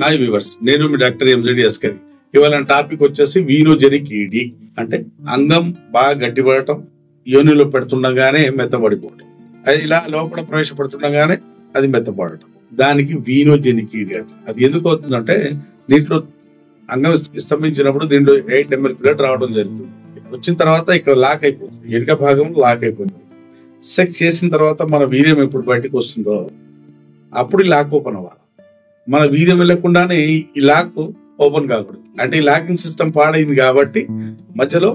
Hi viewers, నేను మీ doctor ఎంజెడి Askari. ఇవాళ topic వచ్చేసి వీనోజెనిక్ ఈడీ అంటే అంగం బాగా గట్టిపడటం, యోనిలో పెడుతుండగానే మెత్తబడిపోవటం, అది ఇలా లోపల ప్రవేశపెడుతుండగానే అది మెత్తపడటం, దానికి వీనోజెనిక్ ఈడీ అంటే. అది ఎందుకు అవుతుందంటే దీంట్లో అంగం స్తంభించినప్పుడు దీంట్లో 8 ml బ్లడ్ రావడం జరుగుతుంది. వచ్చిన తర్వాత ఇక్కడ లాక్ అయిపోతుంది, వెనుక భాగంలో లాక్ అయిపోతుంది. సెక్స్ చేసిన తర్వాత మన వీర్యం ఎప్పుడు బయటకు వస్తుందో అప్పుడు ఈ లాక్ ఓపెన్ అవ్వాలి. మన వీర్యం వెళ్లకుండానే ఈ లాక్ ఓపెన్ కాకూడదు. అంటే ఈ లాకింగ్ సిస్టమ్ పాడైంది కాబట్టి మధ్యలో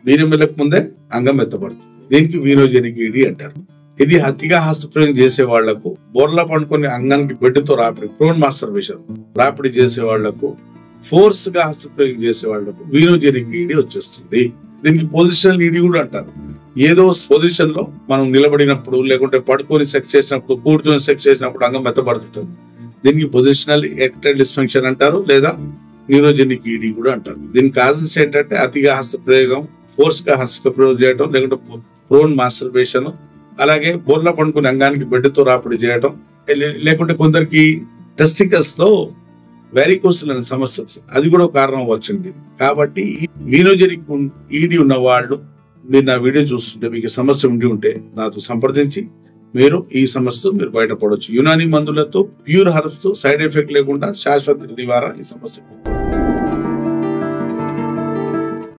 వీర్యం వెళ్ళక ముందే అంగం ఎత్తబడుతుంది. దీనికి వీనోజెనిక్ ఈడీ అంటారు. ఇది అతిగా హస్తప్రయోగం చేసే వాళ్లకు, బోర్లా పండుకొని అంగానికి బెడ్డుతో రాపిడి, ప్రోన్ మాస్టర్బేషన్ రాపిడి చేసే వాళ్లకు, ఫోర్స్ గా హస్తప్రయోగం చేసే వాళ్లకు వీనోజెనిక్ ఈడీ వచ్చేస్తుంది. దీనికి పొజిషనల్ ఈడీ కూడా అంటారు. ఏదో పొజిషన్ లో మనం నిలబడినప్పుడు, లేకుంటే పడుకొని సెక్స్ చేసినప్పుడు, కూర్చొని సెక్స్ చేసినప్పుడు అంగం మెత్తబడుతుంటుంది. దీనికి పొజిషనల్ ఎరెక్టైల్ డిస్ఫంక్షన్ అంటారు, లేదా న్యూరోజెనిక్ ఈడీ కూడా అంటారు. దీని కాజన్స్ ఏంటంటే అతిగా హస్తప్రయోగం, ఫోర్స్ గా హస్తప్రయోగం చేయడం, లేకుంటే ప్రోన్ మాస్టర్బేషన్, అలాగే బోర్లా పండుకుని అంగానికి బెడ్డుతో రాపిడి చేయడం, లేకుంటే కొందరికి టెస్టికల్స్ లో వెరికోసిల్ అనే సమస్య, అది కూడా కారణం వచ్చింది. కాబట్టి వీనోజెనిక్ ఈడీ ఉన్న వాళ్ళు మీరు నా వీడియో చూస్తుంటే మీకు సమస్య ఉంటే నాతో సంప్రదించి మీరు ఈ సమస్యతో మీరు బయటపడవచ్చు. యునాని మందులతో, ప్యూర్ హర్బ్స్ తో సైడ్ ఎఫెక్ట్ లేకుండా శాశ్వత నివారణ ఈ సమస్య.